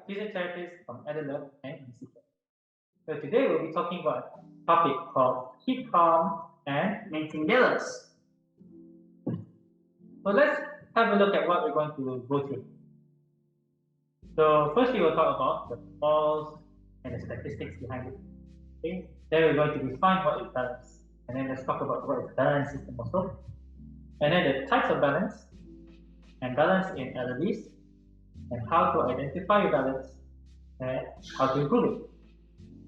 physiotherapists from Adelaide and Institute. So today we'll be talking about a topic called keep calm and maintain balance. so let's have a look at what we're going to go through. So firstly we'll talk about the falls and the statistics behind it. Okay? Then we're going to define what is balance. And then let's talk about what is balance system also. And then the types of balance and balance in LLDs and how to identify balance and how to improve it.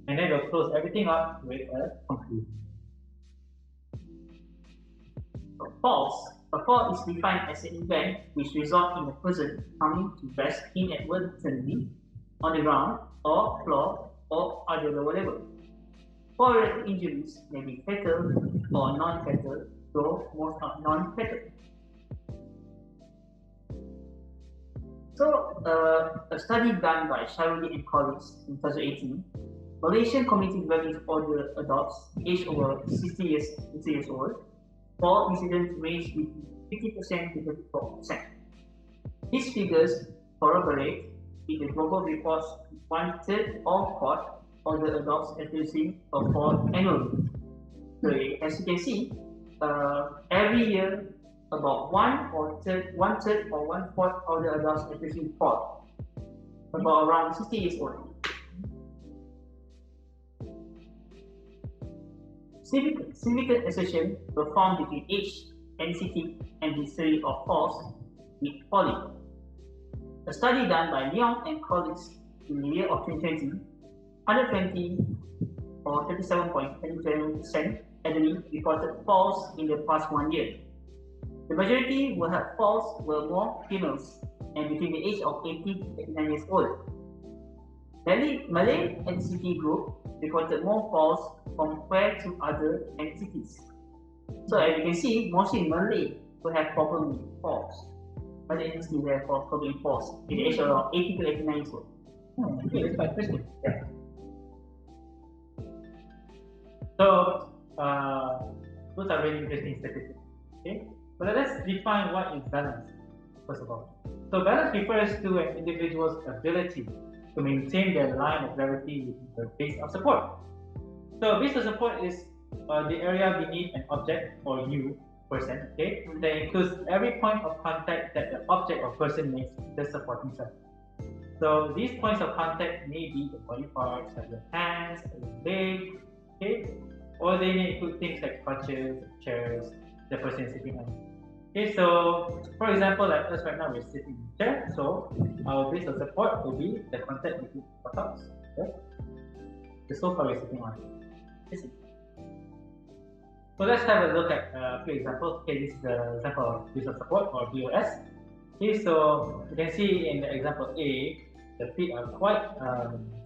And then we'll close everything up with a conclusion. A fall is defined as an event which results in a person coming to rest inadvertently on the ground or floor or other lower level. Fall-related injuries may be fatal or non-fatal, though most are non-fatal. So, a study done by Sharuli and colleagues in 2018, Malaysian community dwelling older adults aged over 60 years old, fall incidents range between 50% to 34%. These figures corroborate with the global reports 1/3 of older adults experiencing a fall annually. So, as you can see, every year about one third or 1/4 of the adults experiencing fall, about around 60 years old. Significant association were found between age, ethnicity, and history of falls with falling. A study done by Leong and colleagues in the year of 2020, 120 or 37.27% elderly reported falls in the past 1 year. The majority will have falls were more females and between the age of 80 to 89 years old. Malay ethnicity group reported more falls compared to other ethnicities. So as you can see, mostly Malay will have problem with falls. Malay ethnicity will have problem with falls in the age of around 80 to 89 years old. Okay, that's quite interesting. Yeah. So those are really interesting statistics. Okay, but let's define what is balance first of all. So balance refers to an individual's ability to maintain their line of gravity with the base of support. So base of support is the area beneath an object or you person. Okay, that includes every point of contact that the object or person makes with the supporting surface. So these points of contact may be the body parts, like your hands, your legs, okay, or they may include things like crutches, chairs, the person is sitting on. Okay, so for example, like us right now, we're sitting in a chair, so our base of support will be the contact between the buttocks, okay, the sofa we're sitting on. So let's have a look at a few examples. Okay, this is the example of base of support or BOS. Okay, so you can see in the example A, the feet are quite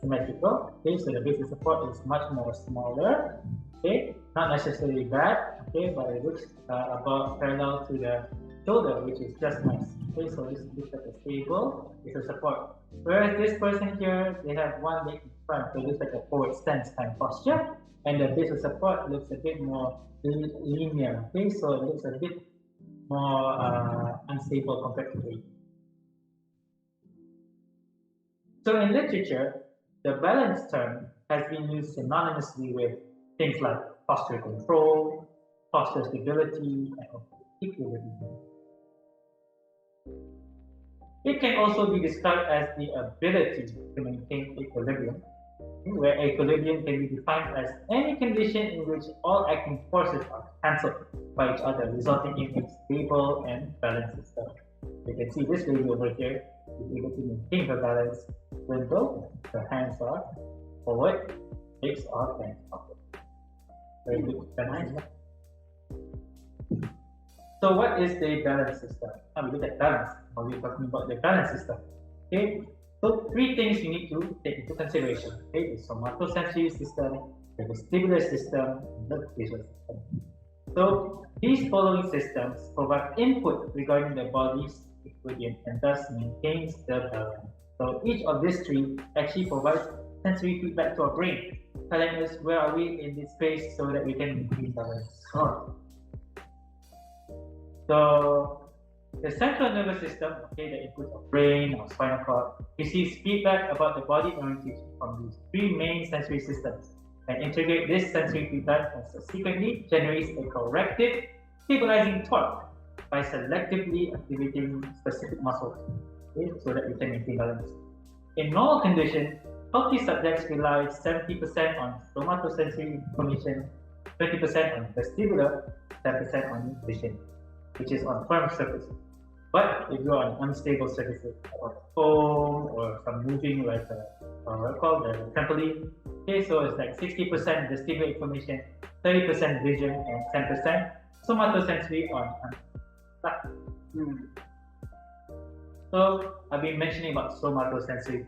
symmetrical. Okay, so the base of support is much more smaller. Okay, not necessarily bad. Okay, but it looks about parallel to the shoulder, which is just nice. Okay, so this looks like a stable base of support. Whereas this person here, they have one leg in front, so it looks like a forward stance kind of posture, and the base of support looks a bit more linear. Okay, so it looks a bit more unstable compared to weight. So in literature, the balance term has been used synonymously with things like posture control, posture stability, and equilibrium. It can also be described as the ability to maintain equilibrium, where equilibrium can be defined as any condition in which all acting forces are cancelled by each other, resulting in a stable and balanced system. You can see this lady over here is able to maintain her balance even though her hands are forward, legs are bent upward. Very good balance. So what is the balance system? Now we look at balance. Now we're talking about the balance system. Okay, so three things you need to take into consideration. Okay, the somatosensitive system, the vestibular system, and the visual system. So these following systems provide input regarding the body's equilibrium and thus maintains the balance. So each of these three actually provides sensory feedback to our brain, telling us where are we in this space so that we can maintain balance. So The central nervous system, okay, the input of brain or spinal cord, receives feedback about the body orientation from these three main sensory systems and integrate this sensory feedback and subsequently generates a corrective stabilizing torque by selectively activating specific muscles, okay, so that you can maintain balance. In normal conditions, healthy subjects rely 70% on somatosensory information, 20% on vestibular, 10% on vision, which is on firm surfaces. But if you're on unstable surfaces, or foam, or some moving like what's called the trampoline, okay, so it's like 60% vestibular information, 30% vision, and 10% somatosensory on flat. So I've been mentioning about somatosensory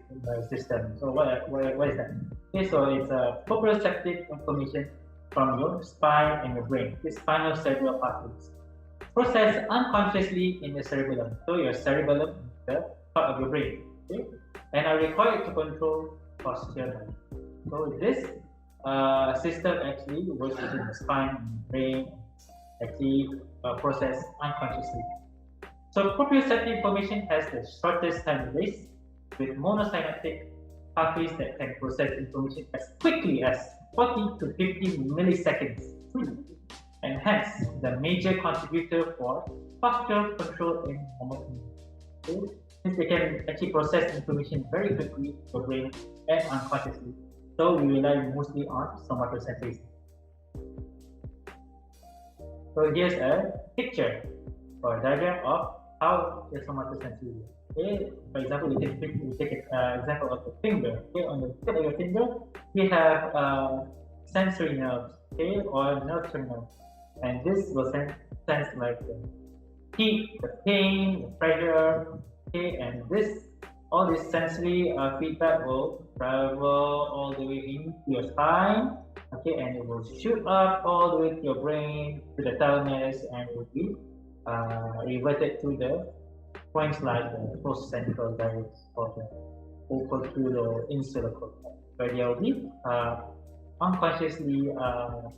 system. So what is that? Okay, so it's a proprioceptive information from your spine and your brain. This spinal cerebral pathways processed unconsciously in the cerebellum. So your cerebellum is the part of your brain, okay, and are required to control posture. So this system actually works within the spine and brain, actually processed unconsciously. So proprioceptive information has the shortest time delays with monosynaptic pathways that can process information as quickly as 40 to 50 milliseconds, and hence the major contributor for postural control in normal humans. Since they can actually process information very quickly in the brain and unconsciously, so we rely mostly on somatosensory. So here's a picture or a diagram of how the somatosensory works. Okay, for example, we take an example of the finger. Okay, on the tip of your finger, we have sensory nerves, okay, or nerve terminals, and this will sense like the heat, the pain, the pressure, okay, and all this sensory feedback will travel all the way into your spine, okay, and it will shoot up all the way to your brain, to the thalamus, and will be reverted to the points like the postcentral direct or the ocular insular cortex, where they will be unconsciously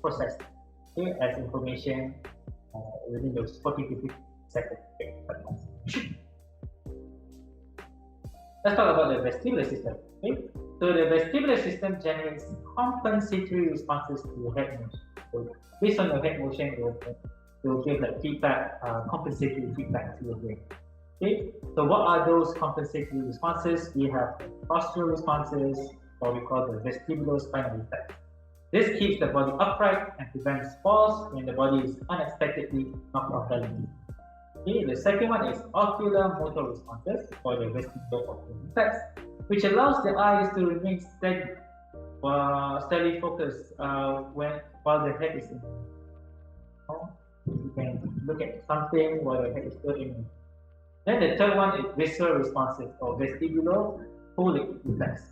processed, okay, as information within those 40 to 50 seconds. Let's talk about the vestibular system. Okay? So the vestibular system generates compensatory responses to your head motion. So based on your head motion, it will give like feedback, compensatory feedback to your brain. Okay? So what are those compensatory responses? We have postural responses, or we call the vestibulospinal reflex. This keeps the body upright and prevents falls when the body is unexpectedly knocked off balance. Okay, the second one is ocular motor responses, or the vestibulospinal reflex, which allows the eyes to remain steady focused while the head is in. You can look at something while the head is still in. Then the third one is visceral responses, or vestibulo-photic reflex,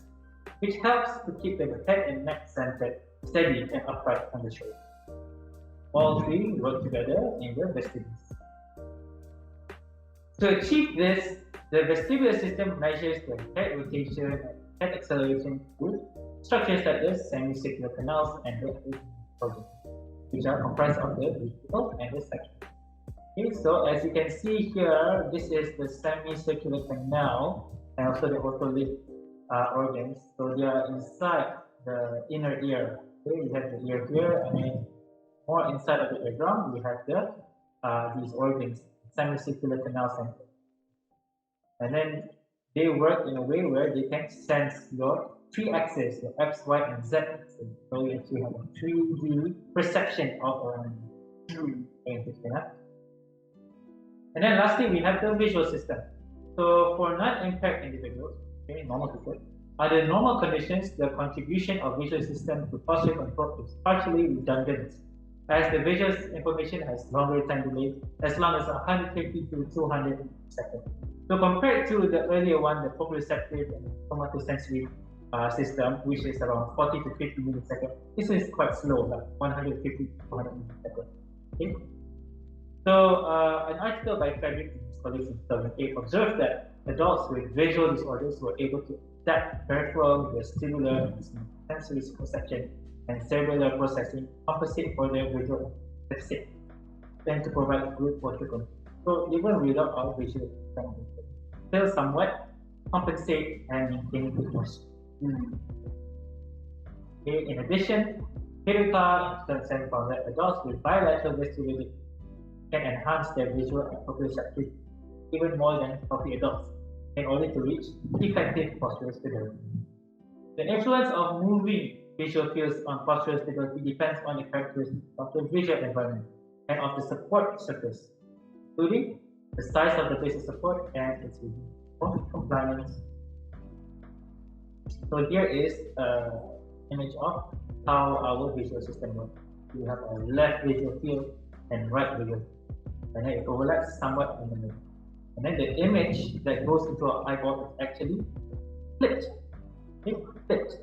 which helps to keep the head and neck centered, steady, and upright on the shoulder. All three work together in the vestibules. To achieve this, the vestibular system measures the head rotation and head acceleration with structures like the semicircular canals and the organs, which are comprised of the vestibules and the section. Okay, so as you can see here, this is the semicircular canal and also the otolith organs. So they are inside the inner ear. Okay, you have the ear here, and then more inside of the eardrum, we have these organs, semicircular canals, and then they work in a way where they can sense your three axes, your X, Y, and Z axis. So you actually have a 3D perception of and then lastly, we have the visual system. So for non-impaired individuals, okay, normal people, under normal conditions, the contribution of visual system to posture control is partially redundant, as the visual information has longer time delay, as long as 150 to 200 seconds. So compared to the earlier one, the proprioceptive and somatosensory system, which is around 40 to 50 milliseconds, this is quite slow, like 150 to 200 milliseconds. Okay? So an article by Frederick and his colleagues in 2008 observed that adults with visual disorders were able to adapt peripheral, vestibular, sensory perception, and cerebellar processing compensate for their visual deficit, and to provide good posture control. So even without our visual system, still somewhat compensate and maintain good posture. Okay, in addition, critical concern for adults with bilateral vestibular can enhance their visual and proprioceptive even more than healthy adults in order to reach effective postural stability. The influence of moving visual fields on postural stability depends on the characteristics of the visual environment and of the support surface, including the size of the base of support and its compliance. So here is an image of how our visual system works. We have a left visual field and right visual, and then it overlaps somewhat in the middle. And then the image that goes into our eyeball is actually flipped. Okay, flipped.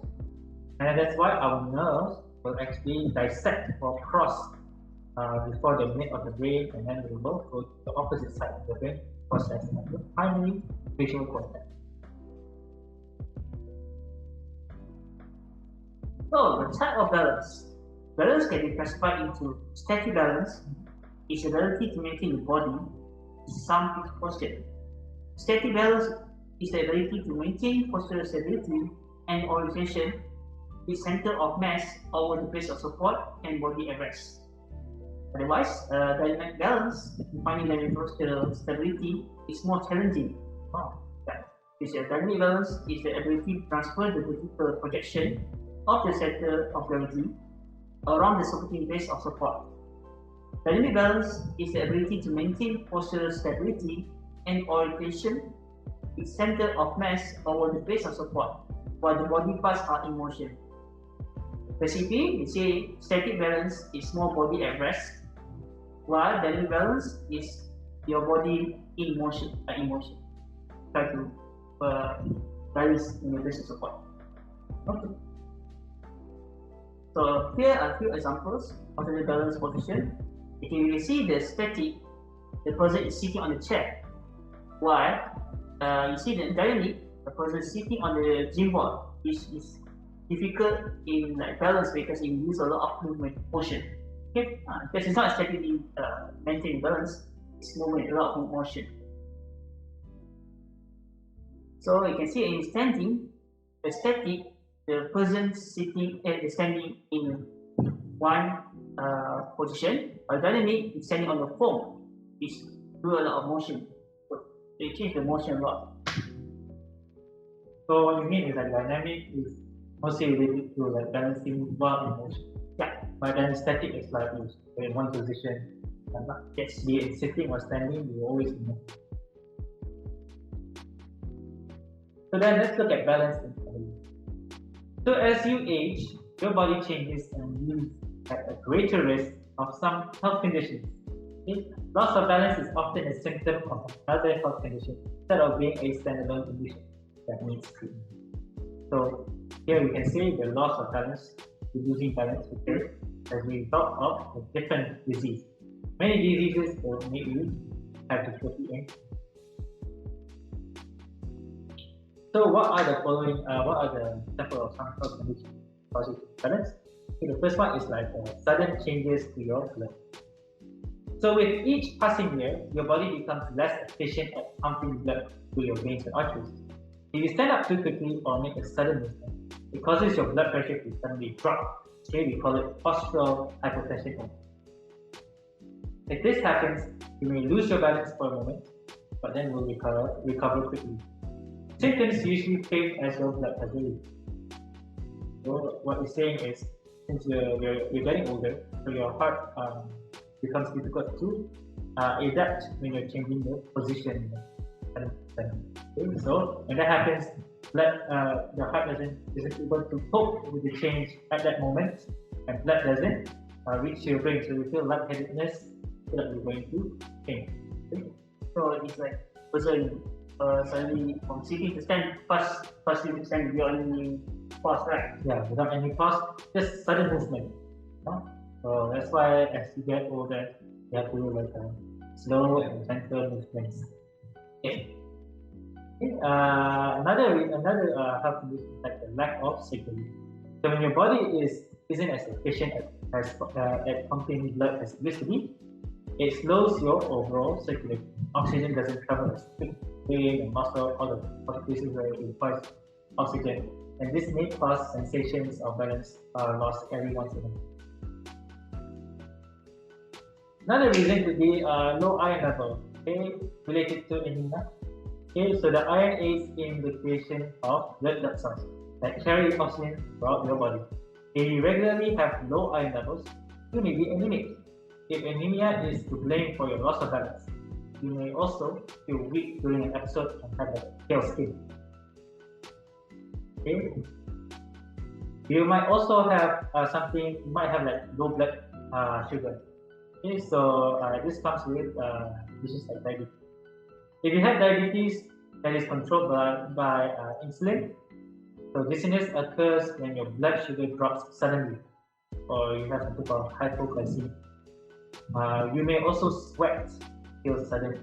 And that's why our nerves will actually dissect or cross before the mid of the brain, and then we will go to the opposite side of the brain, processing the primary visual cortex. So, the type of balance. Balance can be classified into static balance, is the ability to maintain the body in some fixed posture. Static balance is the ability to maintain postural stability and orientation with center of mass over the place of support and body at rest. Otherwise, dynamic balance, defining dynamic postural stability, is more challenging. Dynamic balance is the ability to transfer the vertical projection of the center of gravity around the supporting base of support. Dynamic balance is the ability to maintain postural stability and orientation with center of mass over the base of support while the body parts are in motion. Basically, we say static balance is more body at rest, while dynamic balance is your body in motion. Try to balance in your base of support. Okay. So here are a few examples of the balance position. If you can see the static, the person is sitting on the chair, while you see the dynamic, the person is sitting on the gym board, which is difficult in balance because it uses a lot of movement, motion. Okay, because it's not statically maintaining balance, it's movement, a lot of motion. So you can see in standing, the static, the person sitting and standing in one position, while dynamic is standing on the foam, which do a lot of motion. So they change the motion a lot. So what you mean is that dynamic is mostly related to like balancing while in motion. Yeah. But then static is like you're in one position. Yes. Be it sitting or standing, you always move. So then let's look at balance in body. So as you age, your body changes and you at a greater risk of some health conditions. Okay? Loss of balance is often a symptom of another health condition instead of being a standalone condition that needs treatment. So here we can say the loss of balance, losing balance occurs as a result of a different disease. Many diseases will make you have difficulty in. So what are the following? What are the examples of some health conditions causing balance? Okay, the first one is like sudden changes to your blood. So with each passing year, your body becomes less efficient at pumping blood to your veins and arteries. If you stand up too quickly or make a sudden movement, it causes your blood pressure to suddenly drop. Okay, we call it postural hypotension. If this happens, you may lose your balance for a moment, but then will recover quickly. Symptoms usually fade as your blood pressure releases. So what we're saying is, since you're getting older, so your heart becomes difficult to adapt when you're changing the position. Okay, so when that happens, the heart isn't able to cope with the change at that moment, and blood doesn't reach your brain, so you feel lightheadedness, so that you're going to faint. Okay? So it's like person suddenly from sitting to stand, fast to stand without any pause, right? Yeah, without any pause, just sudden movement. So that's why as you get older, you have to do like slow and gentle movements. Okay. Another health condition is like the lack of signaling. So when your body isn't as efficient at pumping blood as it used to be, It slows your overall circulation. Oxygen doesn't travel as quick brain and muscle, all the places where it requires oxygen. And this may cause sensations of balance loss every once in a while. Another reason could be low iron level, okay, related to anemia. Okay, so the iron aids in the creation of red blood cells that carry oxygen throughout your body. If you regularly have low iron levels, you may be anemic. If anemia is to blame for your loss of balance, you may also feel weak during an episode and have a pale skin. Okay. You might also have something. You might have like low blood sugar. Okay, so this comes with dishes like diabetes. If you have diabetes that is controlled by insulin, so dizziness occurs when your blood sugar drops suddenly, or you have something called hypoglycemia. You may also sweat till suddenly.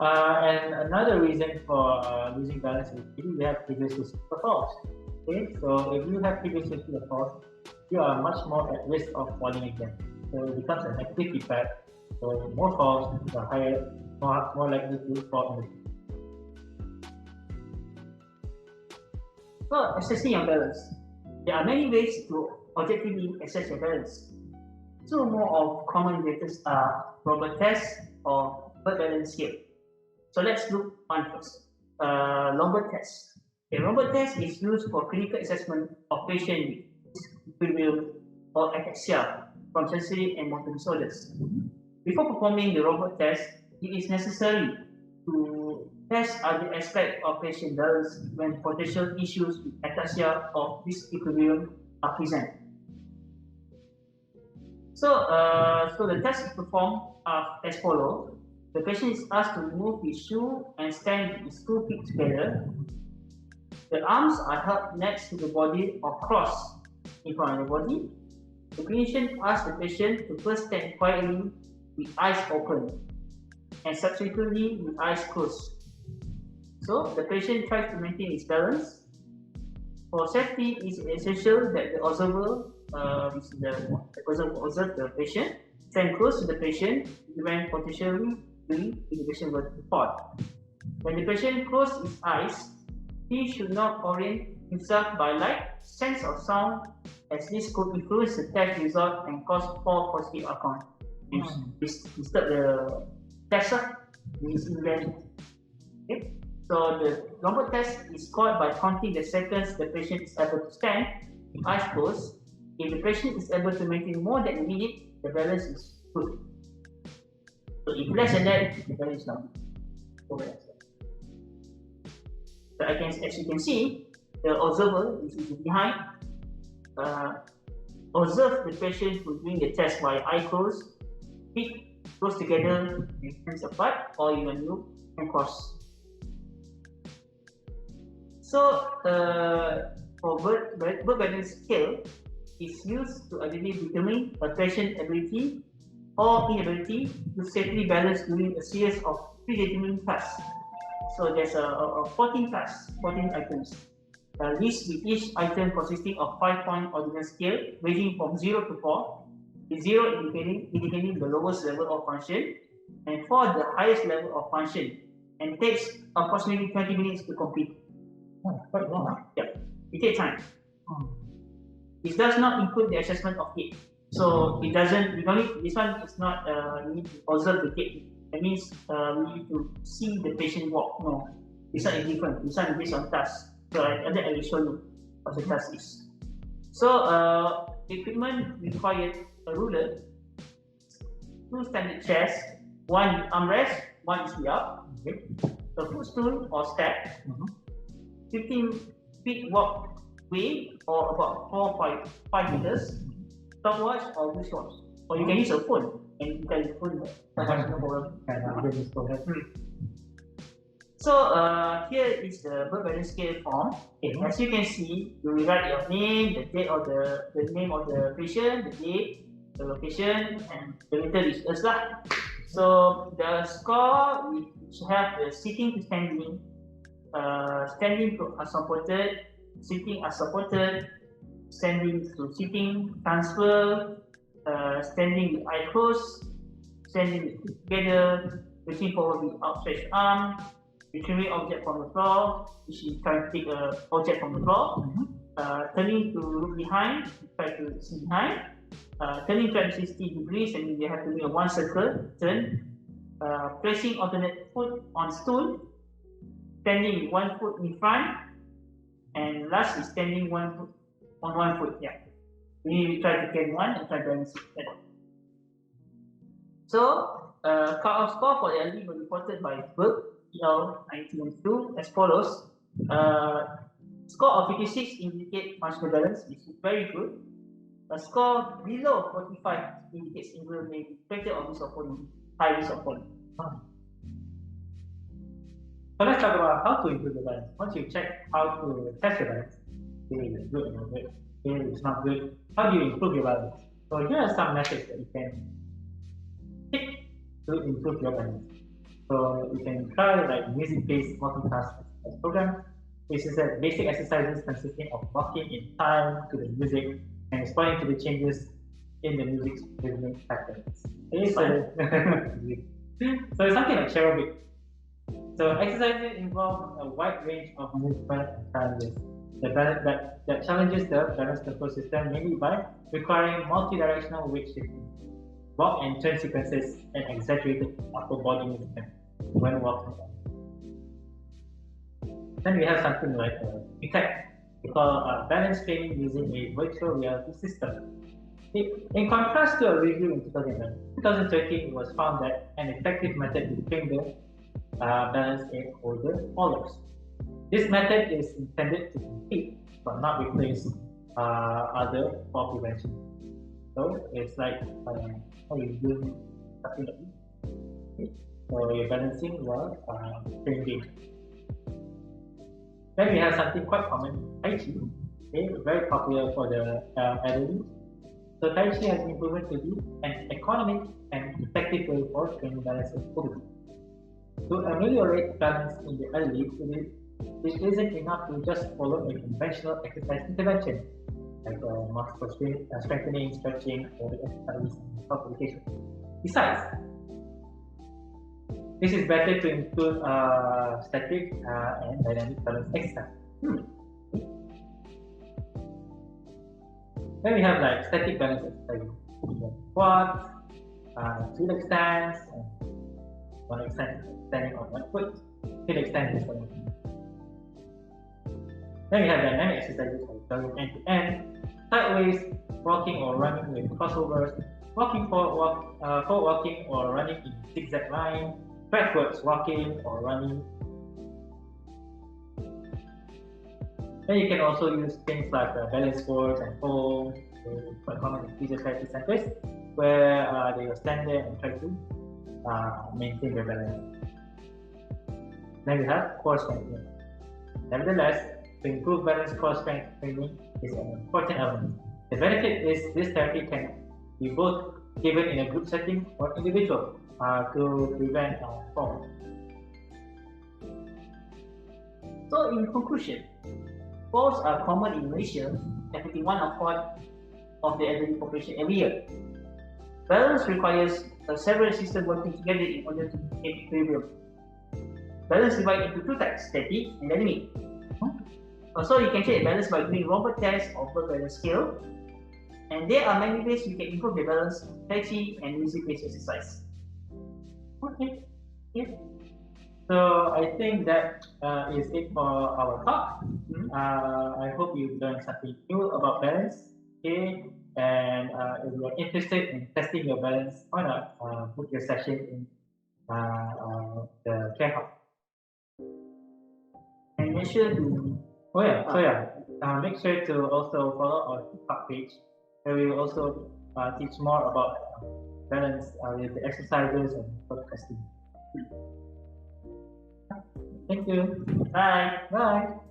And another reason for losing balance is if you have previous history of falls. Okay, so if you have previous history of falls, you are much more at risk of falling again. So it becomes a negative feedback. So more falls, the higher, more likely to fall in the future. So, assessing your balance. There are many ways to objectively assess your balance. Two more of common methods are Robert test or bird balance scale. So let's look on first. Robert test. A Robert test is used for clinical assessment of patient with equilibrium or ataxia from sensory and motor disorders. Before performing the Robert test, it is necessary to test other aspects of patient balance when potential issues with ataxia or disequilibrium are present. So the test is performed as follows. The patient is asked to remove his shoe and stand with his 2 feet together. The arms are held next to the body or crossed in front of the body. The clinician asks the patient to first stand quietly with eyes open and subsequently with eyes closed. So the patient tries to maintain his balance. For safety, it is essential that the observer, observe the patient, stand close to the patient to prevent potentially doing if the patient were to fall. When the patient closes his eyes, he should not orient himself by light, sense of sound, as this could influence the test result and cause false positive outcome. Disturb the test, this invention. Okay? So the Robert test is scored by counting the seconds the patient is able to stand with eyes closed. If the patient is able to maintain more than a minute, the balance is good. So if less than that, the balance is not good. So as you can see, the observer, which is behind, observe the patient who is doing the test by eye closed, feet close together, and hands apart, or even look and cross. So for bird balance scale is used to determine a patient's ability or inability to safely balance during a series of predetermined tasks. So there's a 14 tasks, 14 items. A list with each item consisting of 5-point ordinal scale ranging from 0 to 4, with 0 indicating the lowest level of function and 4 the highest level of function, and takes approximately 20 minutes to complete. Quite long. Yeah, it takes time. It does not include the assessment of gait. So it doesn't, this one is not, you need to observe the gait. That means we need to see the patient walk. No, this one is different. This one is based on task. So I will show you what the task is. So equipment required a ruler, 2 standard chairs, 1 armrest, 1 is up, a footstool or step, 15 feet walkway or about 5 meters, stopwatch or wristwatch. Or you can use a phone and you can use a phone. So here is the bird balance scale form. As you can see, you will write your name, the date of the name of the patient, the date, the location, and the letter is us lah. So the score we should have the sitting to standing, standing to unsupported, sitting unsupported, standing to sitting, transfer, standing with eye closed, standing with feet together, reaching forward with outstretched arm, retrieving object from the floor, which is trying to take an object from the floor, turning to look behind, try to see behind, turning 360 degrees, and you have to do a one circle turn, placing alternate foot on stool, standing with one foot in front, and last is standing one foot on one foot. Yeah, we try to carry one and try to balance it. So, cut-off score for the LD was reported by Berg EL1992 as follows. Score of 56 indicates functional balance, which is very good. A score below 45 indicates individual may be affected or risk of falling, high risk of falling. So let's talk about how to improve the balance. Once you check how to test your balance, it's good or good, it's not good. How do you improve your balance? So here are some methods that you can take to improve your balance. So you can try like music-based multitask exercise program. This is a basic exercises consisting of walking in time to the music and responding to the changes in the music's rhythmic patterns. Okay, so it's something like aerobic. So exercises involve a wide range of movement and challenges. That challenges the balance control system mainly by requiring multi-directional weight shifting, walk and turn sequences, and exaggerated upper body movement when walking. Then we have something like ETEC. We call balance training using a virtual reality system. In contrast to a review in 2013, it was found that an effective method to train the balance in older followers. This method is intended to complete but not replace other fall prevention. So it's like how you do something like this. Okay. So you're balancing while training. Then we have something quite common, Tai Chi. Okay, very popular for the elderly. So Tai Chi has been proven to be an economic and effective way for training balance in older. To ameliorate balance in the elderly, it isn't enough to just follow a conventional exercise intervention like muscle strengthening, stretching, or exercise and self-education. Besides, this is better to include static and dynamic balance exercise. Then we have like static balance exercise, squats, two-leg stands, and one-leg standing on one foot, two-leg stands on one foot. Then we have dynamic exercises like jogging end to end, sideways, walking or running with crossovers, walking forward walking or running in zigzag line, backwards walking or running. Then you can also use things like balance boards and poles, quite common in physiotherapy centers, where they will stand there and try to maintain their balance. Then we have core strengthening. Nevertheless, to improve balance, core strength training is an important element. The benefit is this therapy can be both given in a group setting or individual to prevent fall. So in conclusion, falls are common in Malaysia, affecting 1/4 of the elderly population every year. Balance requires several systems working together in order to maintain equilibrium. Balance divided into two types, static and dynamic. So you can check balance by doing robot tests of the balance scale. And there are many ways you can improve the balance, Tai Chi and music-based exercise. Okay. Yeah. So I think that is it for our talk. I hope you learned something new about balance. Okay. And if you are interested in testing your balance, why not book your session in the care hub. And make sure to make sure to also follow our TikTok page, where we will also teach more about balance with the exercises and podcasting. Thank you. bye. Bye.